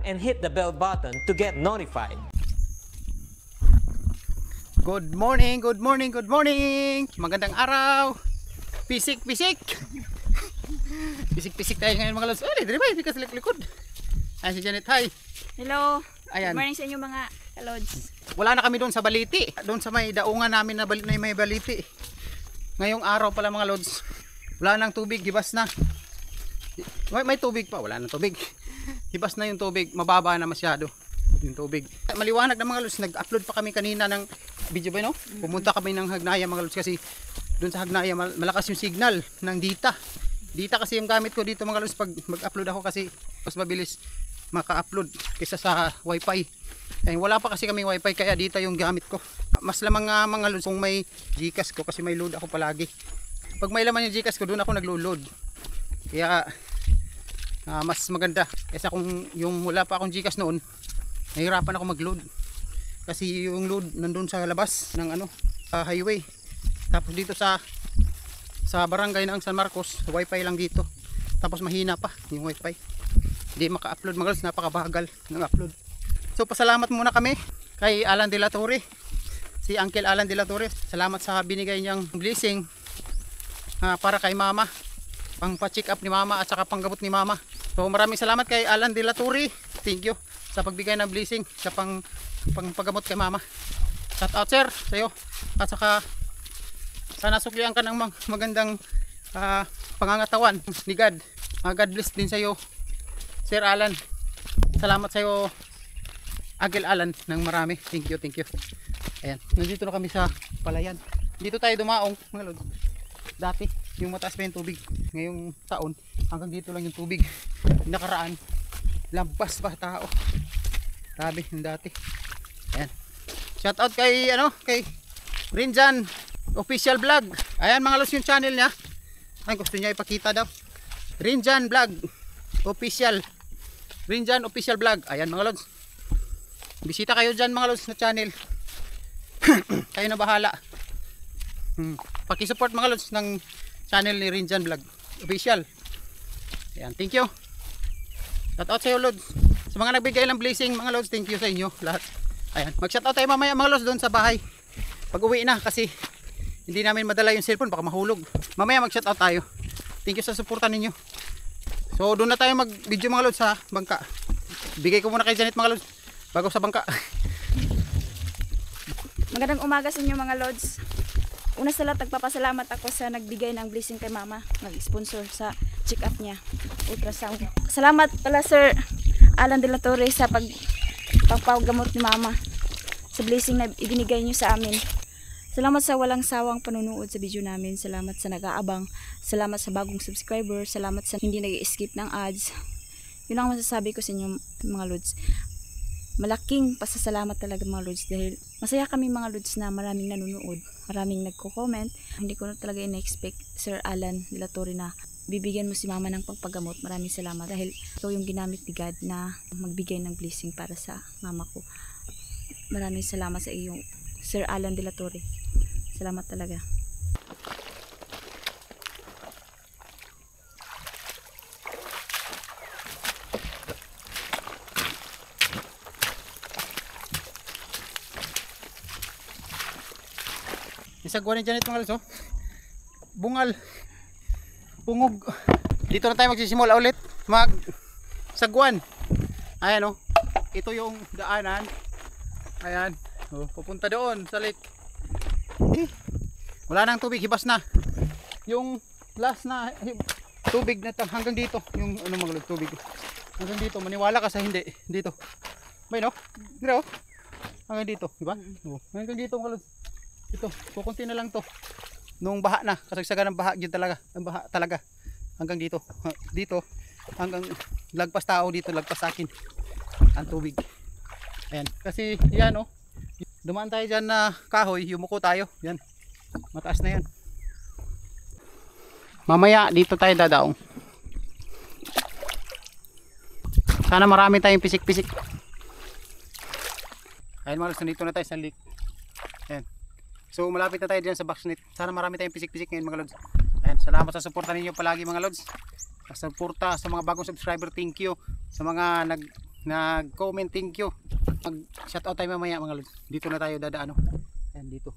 and hit the bell button to get notified. Good morning, good morning, good morning. Magandang araw. Pisik, pisik. Pisik, pisik tayo ngayon mga lods. Ay, dire ba? Hindi ka sa likod. Ayan si Janet, hi. Hello. Ayan. Good morning sa inyo mga kalods. Wala na kami doon sa Baliti. Doon sa may daungan namin na may Baliti. Ngayong araw pala mga lods. Wala nang tubig, hibas na. May tubig pa, wala nang tubig. Hibas na yung tubig, mababa na masyado yung tubig. Maliwanag na mga lods, nag-upload pa kami kanina ng video ba no? Pumunta kami ng Hagnaya mga lods kasi doon sa Hagnaya malakas yung signal ng data. Data kasi yung gamit ko dito mga lods pag mag-upload ako kasi mas mabilis maka-upload kaysa sa wifi. Eh, wala pa kasi kami wifi kaya dito yung gamit ko. Mas lamang mga lods kung may Gcash ko kasi may load ako palagi. Pag may laman yung Gcash ko doon ako naglo-load. Kaya mas maganda kaysa kung yung wala pa akong Gcash noon nahirapan ako mag-load. Kasi yung load nandun sa labas ng highway. Tapos dito sa barangay ng San Marcos, wifi lang dito. Tapos mahina pa yung wifi. Hindi maka-upload mga lods, napakabagal ng upload. So pasalamat muna kami kay Alan De La Torre. Si Uncle Alan De La Torre. Salamat sa binigay niyang blessing para kay mama. Pang pa-check up ni mama at saka panggamot ni mama. So maraming salamat kay Alan De La Torre. Thank you sa pagbigay ng blessing sa pangpagamot kay mama. Shout out sir sa iyo. At saka sana suklian ka ng magandang pangangatawan ni God. God bless din sa iyo Sir Alan. Salamat sa iyo Uncle Alan ng marami. Thank you, thank you. Ayan, nandito na kami sa palayan. Dito tayo dumaong mga lods. Dati yung mataas pa yung tubig. Ngayong taon hanggang dito lang yung tubig. Nakaraan lampas pa tao. Grabe yung dati. Ayan. Shout out kay kay Rinjan Official Vlog. Ayan mga lods yung channel niya. Ay gusto niya ipakita daw. Rinjan Vlog Official. Rinjan Official Vlog. Ayan mga lods. Bisita kayo dyan mga lods na channel. Kayo na bahala. Paki-support mga lods ng channel ni Rinjan Vlog Official. Ayan, thank you. Shout out sa iyo lods. Sa mga nagbigay ng blessing mga lods, thank you sa inyo lahat. Ayan, mag-shout out tayo mamaya mga lods doon sa bahay. Pag uwi na kasi hindi namin madala yung cellphone baka mahulog. Mamaya mag-shout out tayo. Thank you sa suporta ninyo. So doon na tayo mag-video mga lods sa bangka. Bigay ko muna kay Janet mga lods bago sa bangka. Magandang umaga sa inyo mga lods. Una sa lahat, nagpapasalamat ako sa nagbigay ng blessing kay mama. Nag-sponsor sa check-up niya. Ultrasound. Salamat pala Sir Alan De La Torre sa pagpagamot ni mama. Sa blessing na ibinigay niyo sa amin. Salamat sa walang sawang panunood sa video namin. Salamat sa nag-aabang. Salamat sa bagong subscriber. Salamat sa hindi nag-skip ng ads. Yun ang masasabi ko sa inyo mga lods. Malaking pasasalamat talaga mga lods dahil masaya kami mga lods na maraming nanonood. Maraming nagko-comment. Hindi ko na talaga in-expect Sir Alan De La Torre na bibigyan mo si mama ng pagpagamot. Maraming salamat dahil ito yung ginamit ni God na magbigay ng blessing para sa mama ko. Maraming salamat sa iyo Sir Alan De La Torre. Salamat talaga. Isagwan ni Janet mga lods, oh. Bungal. Pungog. Dito na tayo magsisimula ulit. Sagwan. Ayan oh. Ito yung daanan. Ayan. Oh, pupunta doon sa lake. Wala nang tubig, hibas na. Yung last na tubig na hanggang dito, yung mga lods, tubig. Hanggang dito, maniwala ka sa hindi. Dito. Bay no? Dito. Hanggang dito, di ba? Oh, hanggang dito mga lods. Ito, kukunti na lang to. Nung baha na, kasagsagan ng baha dyan talaga. Ang baha talaga. Hanggang dito. Dito, hanggang lagpas tao dito, lagpas sa akin. Ang tubig. Ayan, kasi yan oh. Dumaan tayo dyan na kahoy, yumuko tayo. Yan, mataas na yan. Mamaya dito tayo dadaong. Sana marami tayong pisik-pisik. Ayun mga lods, nandito na tayo sa lake. Ayan. So malapit na tayo dyan sa boxnet. Sana marami tayong pisik-pisik ngayon mga lods. Ayan, salamat sa suporta ninyo palagi mga lods. Sa suporta sa mga bagong subscriber, thank you. Sa mga nag-comment, thank you. Mag-shoutout tayo mamaya mga lods. Dito na tayo dadaan. Ayan dito.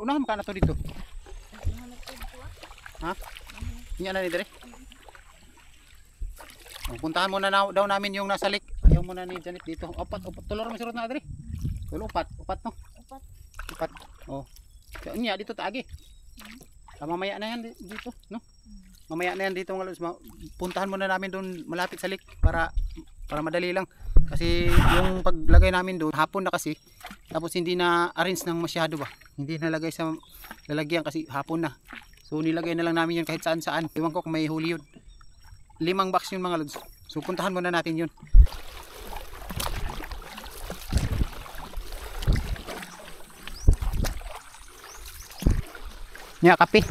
Unahan ka na to dito. Ha? Hindi na ni dire. Puntahan muna daw namin yung nasa lake. Ayaw muna ni Janet dito. Upat. Tulor mo surot na dire. Upat no. Upat. Oh. Nya dito taagi. Mamaya na yan dito, no? Mamaya na yan dito mga lods. Puntahan muna namin doon malapit sa lake para madali lang. Kasi yung paglagay namin doon, hapon na kasi. Tapos hindi na arrange ng masyado ba. Hindi nalagay sa lalagyan kasi hapon na. So nilagay na lang namin yun kahit saan saan. Iwan ko kung may huli yun. 5 box yun mga lods. So puntahan muna natin yun. Nya kape.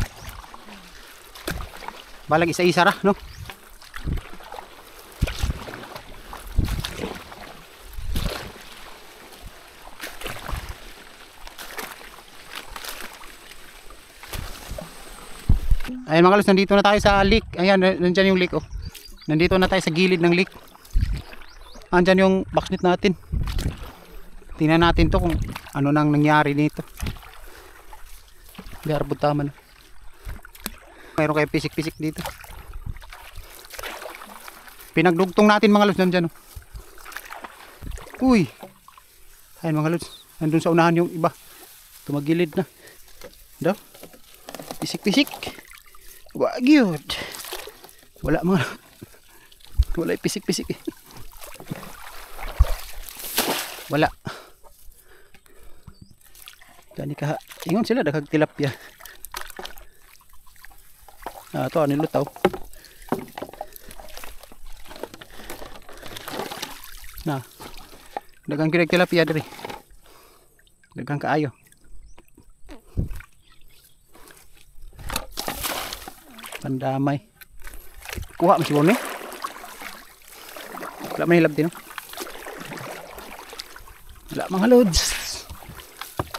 Balag isa-isa ra, no? Ayan mga lods, nandito na tayo sa lake. Ayan, nandyan yung lake, oh. Nandito na tayo sa gilid ng lake. Andyan yung boxnet natin. Tingnan natin to kung ano nang nangyari dito. Biar butaman. Mayroon kayo pisik-pisik dito. Pinagdugtong natin mga lods nandyan, oh. Uy. Ayan mga lods, nandun sa unahan yung iba. Tumagilid na. Daw. Pisik-pisik. Wag yun. Wala mga. Wala pisik-pisik eh. Wala. Gani ka. Ingon sila daghang tilapia. Ito nilutaw. Na. Daghang tilapia diri. Daghang kaayo. Pandamay. Kuha mo siguro ni. Wala man hilab din, no? Wala mga lods.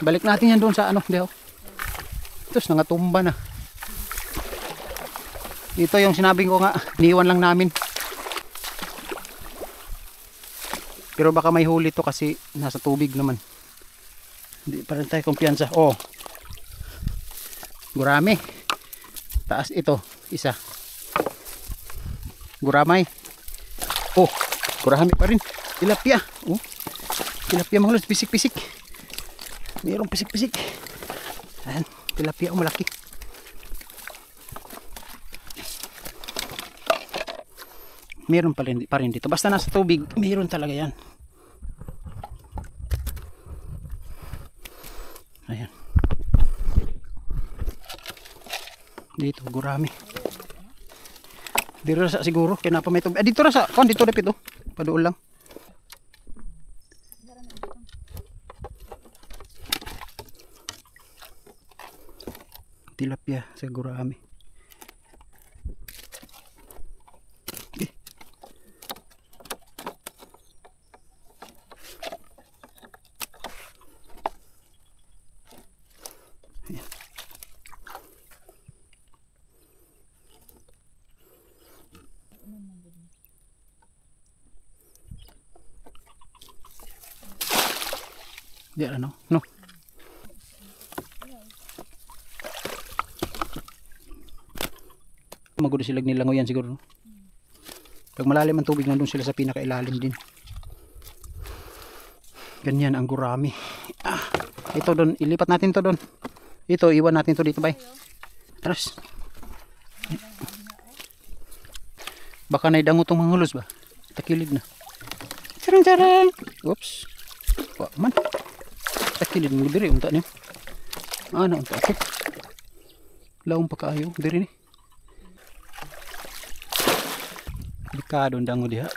Balik natin yan doon sa ano, diho. Tapos nangatumba na. Ito yung sinabi ko nga, iniwan lang namin. Pero baka may huli to kasi nasa tubig naman. Hindi pa rin tayo kumpiyansa. Oh. Gurami. Taas ito, isa. Guramay. Oh, gurami pa rin. Tilapia. Oh. Tilapia mga lods, pisik-pisik. Mayroong pisik-pisik. Ayan, tilapia malaki. Meron pa rin dito. Basta nasa tubig, meron talaga yan. Ayan. Dito, gurami. Dito sa siguro, kaya pa may tubig. Dito sa, dito dapit oh. Padool lang. Tilapia sa gurami. Okay. Ayan. Di ano? No. Magulo sila nilangoy yan siguro. Pag malalim ang tubig, nandun sila sa pinakailalim din. Ganyan ang gurami. Ito doon, ilipat natin to doon. Ito, iwan natin to dito, bay. Taras. Baka naidango tong mga hulos ba? Takilid na. Charang. Oops. Wah, man. Takilid mo diri unta niyo. Ano unta ko? Laong pa kaayo diri ni. Delikado ang dango diha.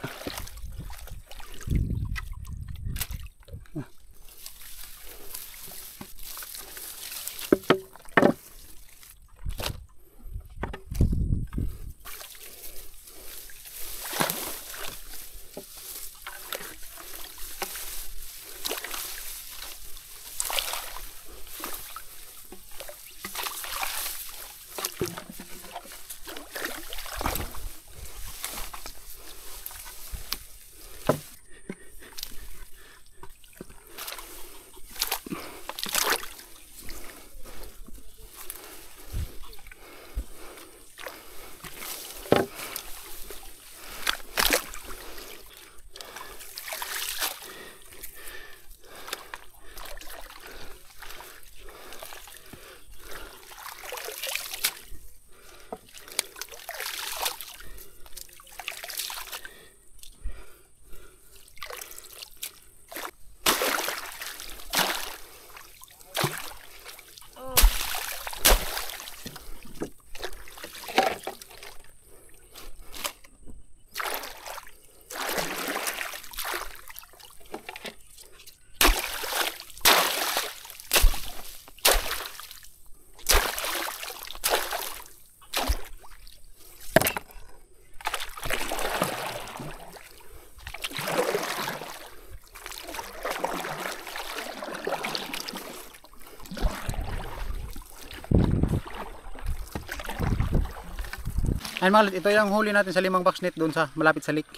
Ayun mga lods, ito yung huli natin sa 5 box net doon sa malapit sa lake.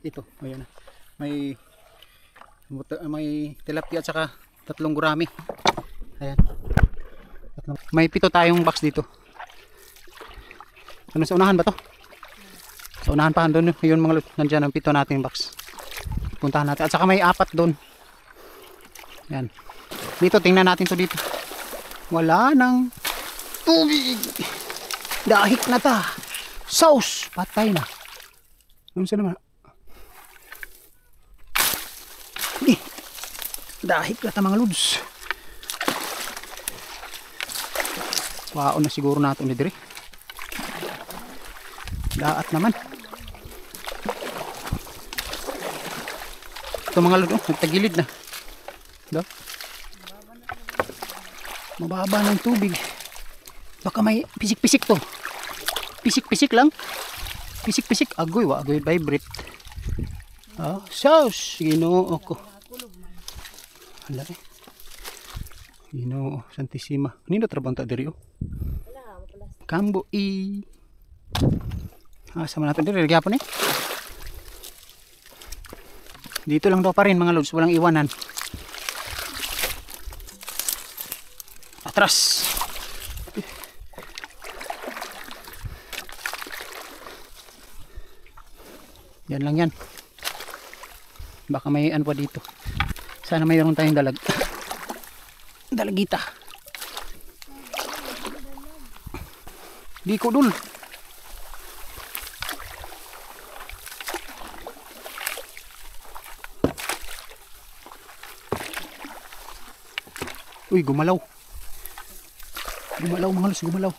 Ito, ayan. May tilapia at saka 3 gurami. Ayan. May 7 tayong box dito. Ano, sa unahan ba to? Sa unahan pa doon yun mga lods. Nandiyan ang 7 nating box. Puntahan natin. At saka may 4 doon. Ayan. Dito, tingnan natin to dito. Wala nang tubig. Dahik na ta. Sauce. Patay na. Ano sa naman? Dahik na ta mga lods. Wow na siguro nato ni dire. Daat naman. Ito mga lods, nagtagilid na. Do? Mababa ng tubig. Baka may pisik-pisik to. Pisik-pisik lang. Pisik-pisik. Agoy, agoy vibrate. Oh, sauce. Ginoo ko. Hala eh. Ginoo, Santissima. Nino trabanta diri oh. Kambo i. Sama natin diri gyapon eh. Dito lang daw pa rin mga lods, walang iwanan. Atras. Yan lang yan. Baka may ano pa dito. Sana mayroon tayong dalagita. Di ko dul. Uy, gumalaw. Gumalaw mga lods, gumalaw.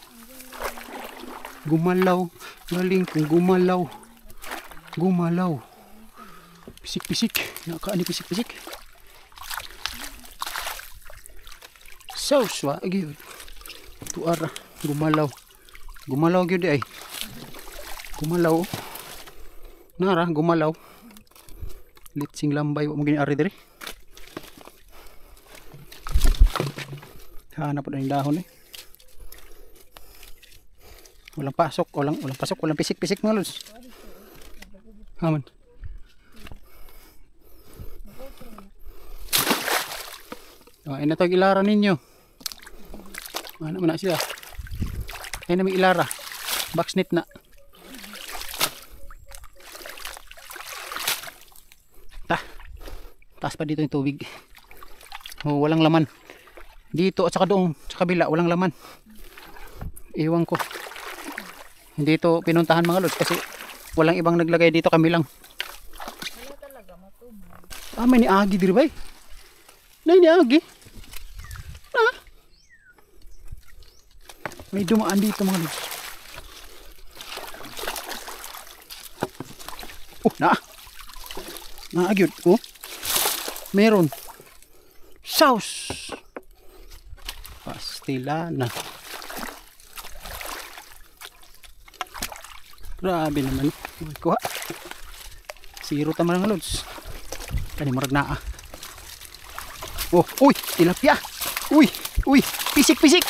Gumalaw. Galing kong gumalaw. Gumalaw. Pisik-pisik. Nakaani pisik-pisik. Sauce wa gyud. Tuara gumalaw. Gumalaw gyud ay. Gumalaw. Nara gumalaw. Litsing lambay wa mo gini ari diri. Hanap po na yung dahon eh. Walang pasok, walang pisik-pisik mga lods. Haman. Ay na to ilara ninyo. Ano man na sila? Ay na may ilara. Boxnet na. Taas pa dito yung tubig. Oh, walang laman. Dito at saka doon sa kabila walang laman. Iwan ko. Hindi ito pinuntahan mga lods kasi walang ibang naglagay dito, kami lang. May niagi diri bay. Nay niagi. May dumaan dito mga lods. Oh, naagyod. Oh. Meron. Sauce. Pastilana. Grabe naman. Kuha. Zero tama mga lods. Kani marag naa. Oh, uy, tilapia. Uy, pisik-pisik.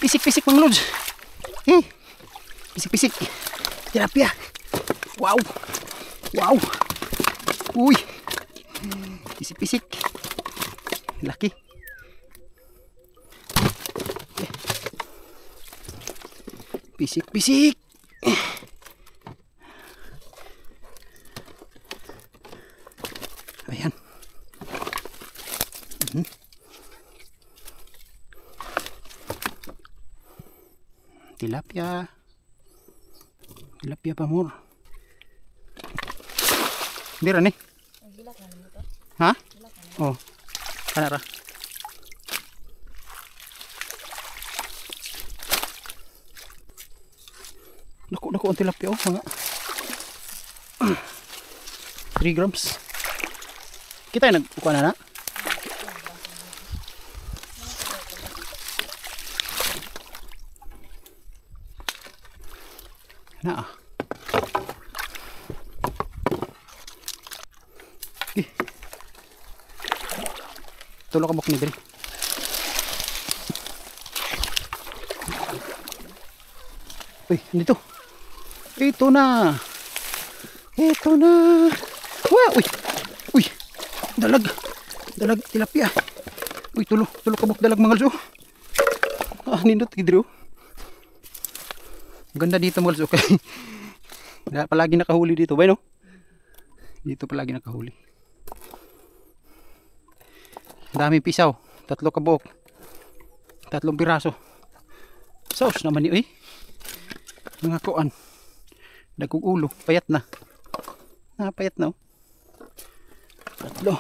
Pisik-pisik mga lods. Pisik-pisik. Tilapia. Wow. Uy. Pisik-pisik. Laki. Pisik-pisik. Ayan. Tilapia. Tilapia pa more. Hindi rin eh. Ha? Oh. Kanara. Naku ang tilapia oh, mga 3 grams. Kita yung nagkukuha na. Tulok ka buk ni diri. Uy, dito. Ito na. Ito na. Wow, uy. Uy. Dalag. Dalag tilapia. Uy, tulo kabuk dalag mga lods. Ah, nindot gidro. Ganda dito mga lods. Okay. Palagi nakahuli dito, ba no? Dito palagi nakahuli. Dami pisaw, 3 kabuok. 3 piraso. Sauce naman ni mga kuan. Dagkog ulo, payat na. Payat na. 3.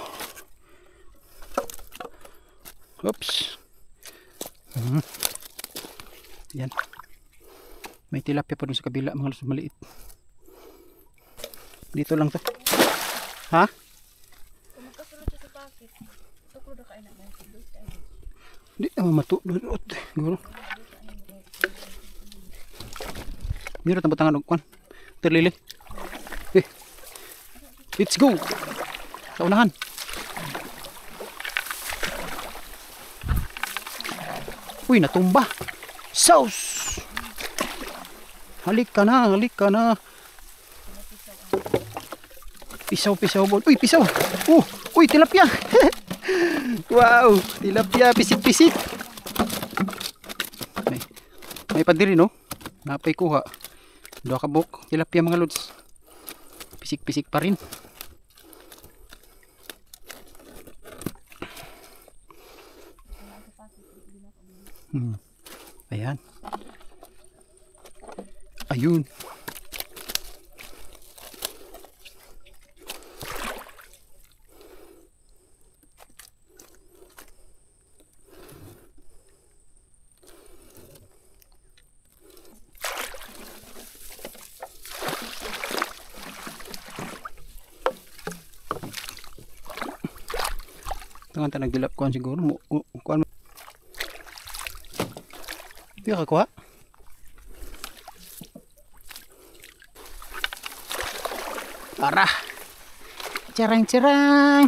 Oops. Yan. May tilapia pa dun sa kabila, mga lods, maliit. Dito lang to. Ha? Di naman matulot. Guro. Mira tambah tangan kuan. Terlilin. Let's go. Sa unahan. Uy, natumba. Sauce. Halika na, halika na. Pisaw bol. Uy, pisaw. Uy, tilapia. Wow, tilapia, pisit-pisit. May padiri, no? Napay kuha. 2 kabuk tilapia mga lods. Pisik-pisik pa rin. Ayan. Ayun. Tangan ta nagdilap kuan siguro mo kuan. Di ka kuha? Ara. Cerang-cerang.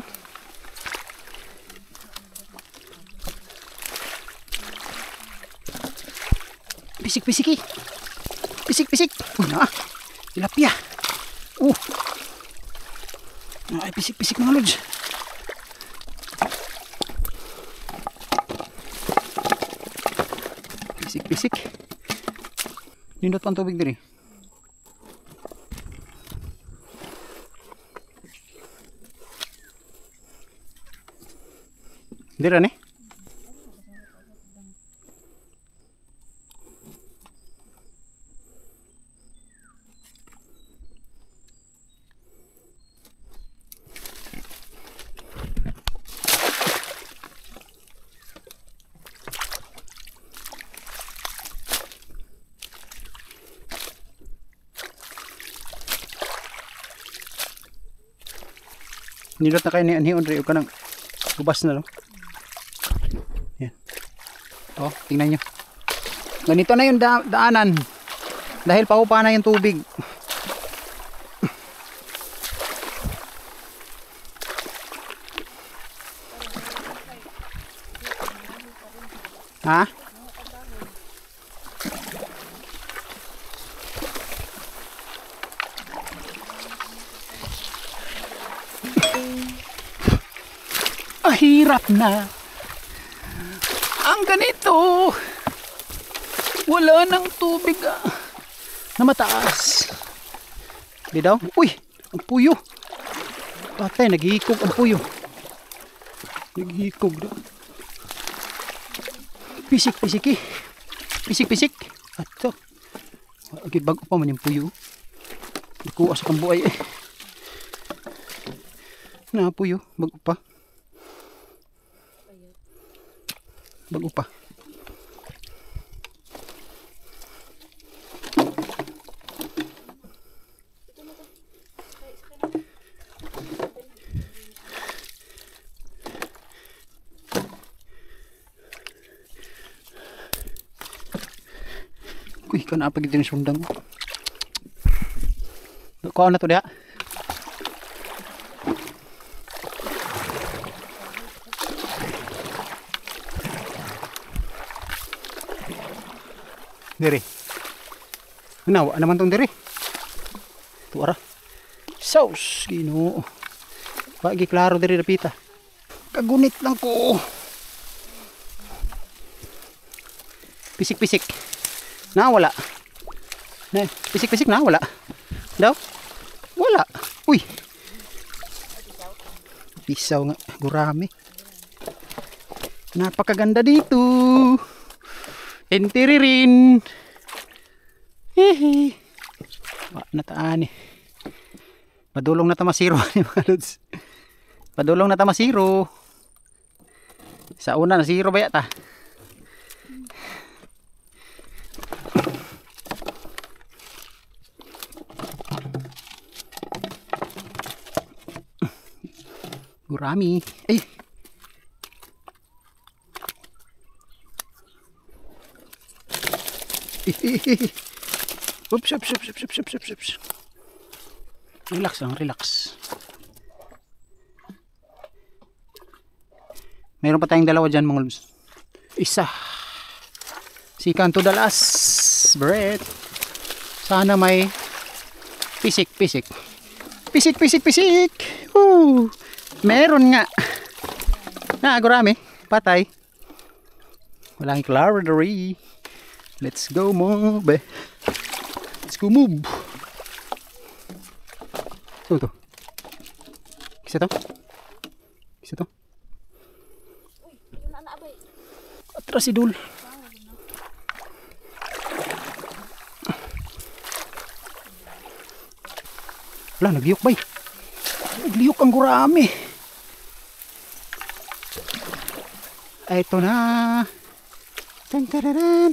Pisik-pisiki. Pisik-pisik. Nah, tilapia. Ay, pisik-pisik mga lods. Pisik-pisik. Nindot pang tubig diri. Dira ni? Nilot na kayo ni Anhion rin ka ng gubas na, no? Yan. Tingnan nyo. Ganito na yung daanan. Dahil paupa na yung tubig. Ha? Hirap na ang ganito, wala nang tubig na mataas. Di daw? Uy, ang puyo. Patay, naghihikog ang puyo. Naghihikog daw. Pisik-pisiki. Pisik-pisik. Ato, bago pa man yung puyo. Nakuha sa kambuay na puyo, bago pa. Bago pa. Uy, kanapa gito yung sundang. Kuha na to diha. Diri. Nawa naman tong diri. Tuara. Sauce, Ginoo. Pagi klaro diri rapita. Kagunit lang ko. Pisik-pisik. Nawala. Na, pisik-pisik nawala. Daw? Wala. Uy. Pisaw nga, gurami. Napakaganda dito. Entiririn. Hehe. Wala na taan eh. Padulong na tamasiro mga lods. Padulong na tamasiro. Sa una na zero ba yata? Gurami. Ay. Oops, oops, oops, oops, oops, oops, oops. Relax lang, relax. Mayroon pa tayong dalawa dyan mga lods. Isa. Second to the last breath. Sana may pisik, pisik. Pisik, pisik, pisik. Woo! Meron nga. Gurami. Patay. Walang clarity. Let's go move. Let's go move. So to. Kisa to? Kisa to? Atras idul. Wala, nagliyok bay. Nagliyok ang gurami. Ito na. Tan tararan.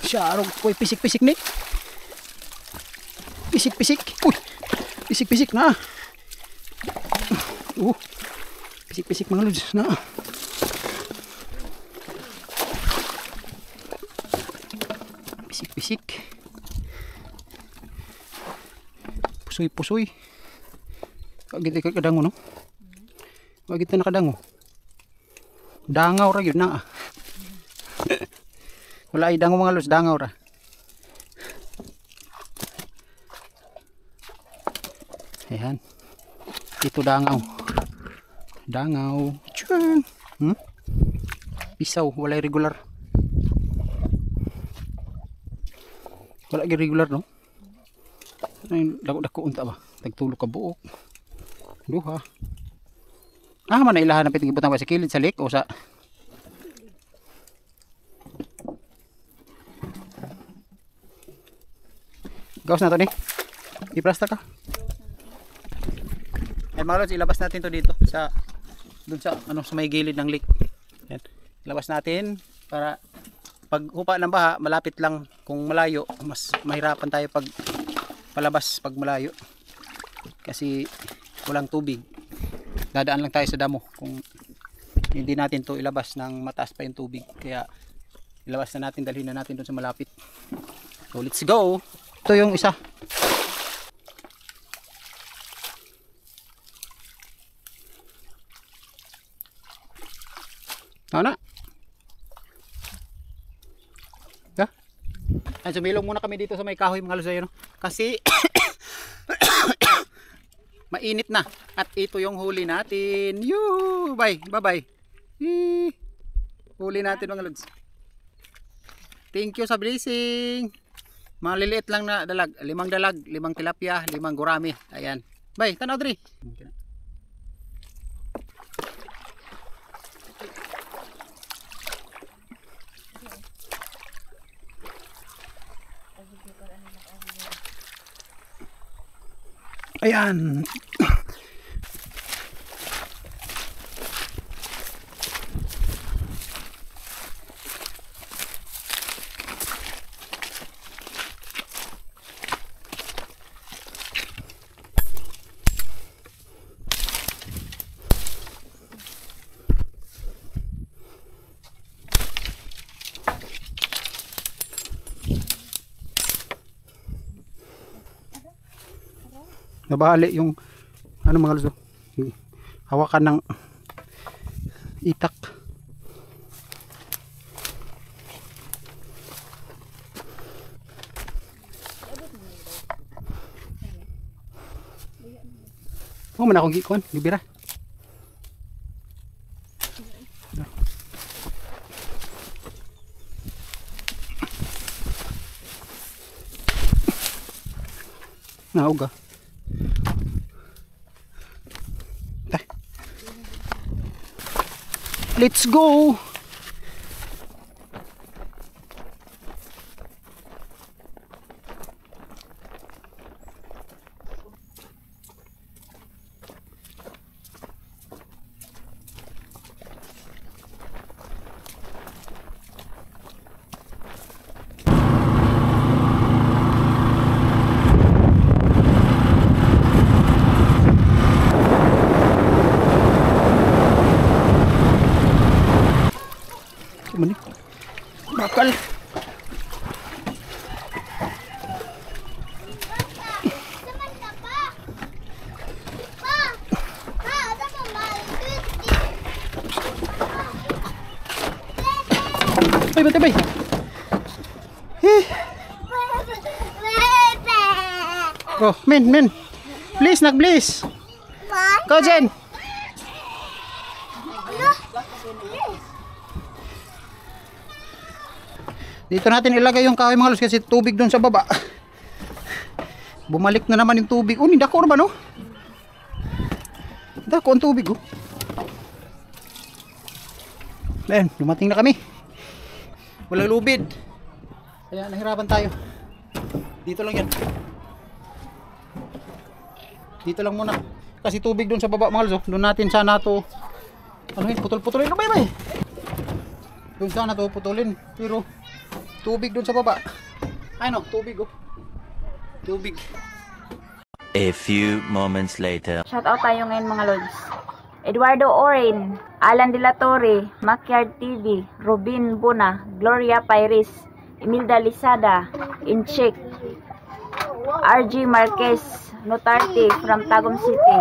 Syarog ko'y pisik-pisik ni. Pisik-pisik. Uy. Pisik-pisik na. Pisik-pisik mga lods na. Pisik-pisik. Pusoy-pusoy. Kagit ka kadango no? Kagit na nakadango. Dangaw ra gyud na. Wala ay dango mga lods, dangaw ra. Ayan. Ito dangaw. Dangaw. Tiyun. Pisaw, wala regular. Wala regular no? Ay, dako-dako unta ba? Tagtulo ka buok. Duha. Man na ilahan na pitigibutang ba sa kilid sa lake o sa gawas na to ni. Iprasta ka. Ay mga lods, ilabas natin to dito sa dun sa sa may gilid ng lake. Yan. Ilabas natin para pag hupa ng baha, malapit lang. Kung malayo, mas mahirapan tayo pag palabas pag malayo. Kasi walang tubig. Dadaan lang tayo sa damo kung hindi natin to ilabas ng mataas pa yung tubig. Kaya ilabas na natin, dalhin na natin dun sa malapit. So let's go. Ito yung isa. Ano? Ay, sumilong muna kami dito sa may kahoy mga lods, no? Kasi mainit na. At ito yung huli natin. Yoo! Bye! Bye-bye! Huli natin mga lods. Thank you sa blessing. Mga liliit lang na dalag. 5 dalag, 5 tilapia, 5 gurami. Ayan. Bye! Tanaw diri! Ayan. Nabali yung mga lods, hawakan ng itak. Oh, man akong gikuan, gibira. Nauga. Let's go. Mani bakal ay batay bay oh men please nak please go Jen. Dito natin ilagay yung kahoy mga lods kasi tubig doon sa baba. Bumalik na naman yung tubig. Oh, hindi dako naman oh. Dako ang tubig oh. Ayan, dumating na kami. Walang lubid. Kaya nahirapan tayo. Dito lang yan. Dito lang muna. Kasi tubig doon sa baba mga lods oh. Doon natin sana to ano yun, putol-putulin. Ano ba yun? Doon sana to putulin. Pero tubig doon sa baba. Ay no, tubig oh. Tubig. A few moments later. Shout out tayo ngayon mga lods. Eduardo Oren, Alan De La Torre, Makyard TV, Robin Buna, Gloria Pairis, Imelda Lisada, Inchik, RG Marquez, Notarte from Tagum City,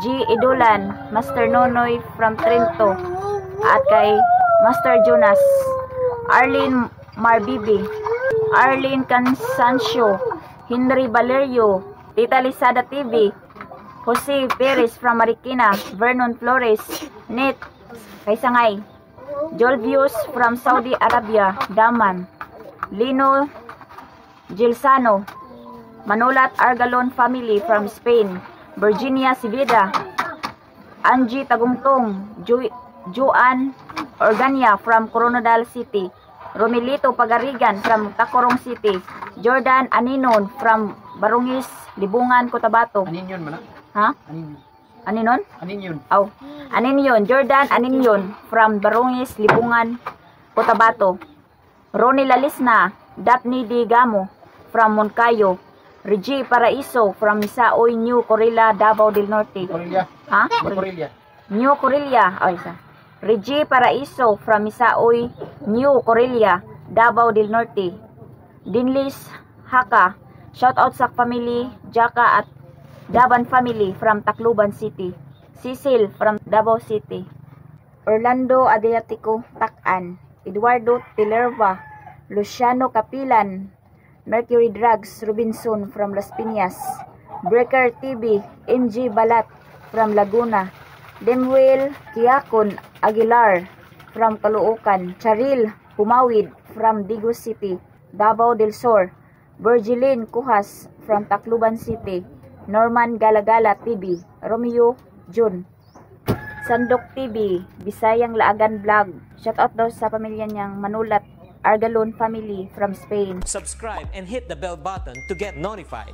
G. Idulan, Master Nonoy from Trento, at kay Master Jonas, Arlene Marbibi, Arlene Cansancio, Henry Valerio, Tita Lisada TV, Jose Perez from Marikina, Vernon Flores, Nate Kaysangay, Jolvius from Saudi Arabia, Daman, Lino Gilsano, Manolat Argalon family from Spain, Virginia Sibida, Angie Tagumtong, Joan Organia from Coronadal City, Romelito Pagarigan from Tacorong City, Jordan Aninon from Barungis, Libungan, Cotabato. Aninyon man Ha? Aninyon. Aninon? Aninyon. Oh, Aninyon, Jordan Aninyon from Barungis, Libungan, Cotabato. Ronnie Lalisna, Daphne D. Gamo from Moncayo, Regi Paraiso from Misaoy, New Corilla, Davao del Norte. Corilla. Ha? Corilla. New Corilla. Oh, isa. Regi Paraiso from Misaoy, New Corilla, Davao del Norte. Dinlis Haka, shout out sa family, Jaka at Daban family from Tacloban City. Cecil from Davao City. Orlando Adriatico, Takan. Eduardo Tilerva, Luciano Capilan, Mercury Drugs, Robinson from Las Piñas. Breaker TV, MG Balat from Laguna. Demuel Kiakon Aguilar from Caloocan. Charil Humawid from Digo City, Davao del Sur. Virgilin Kuhas from Tacloban City. Norman Galagala TV, Romeo Jun. Sandok TV, Bisayang Laagan Vlog. Shout out daw sa pamilya niyang Manulat Argalon family from Spain. Subscribe and hit the bell button to get notified.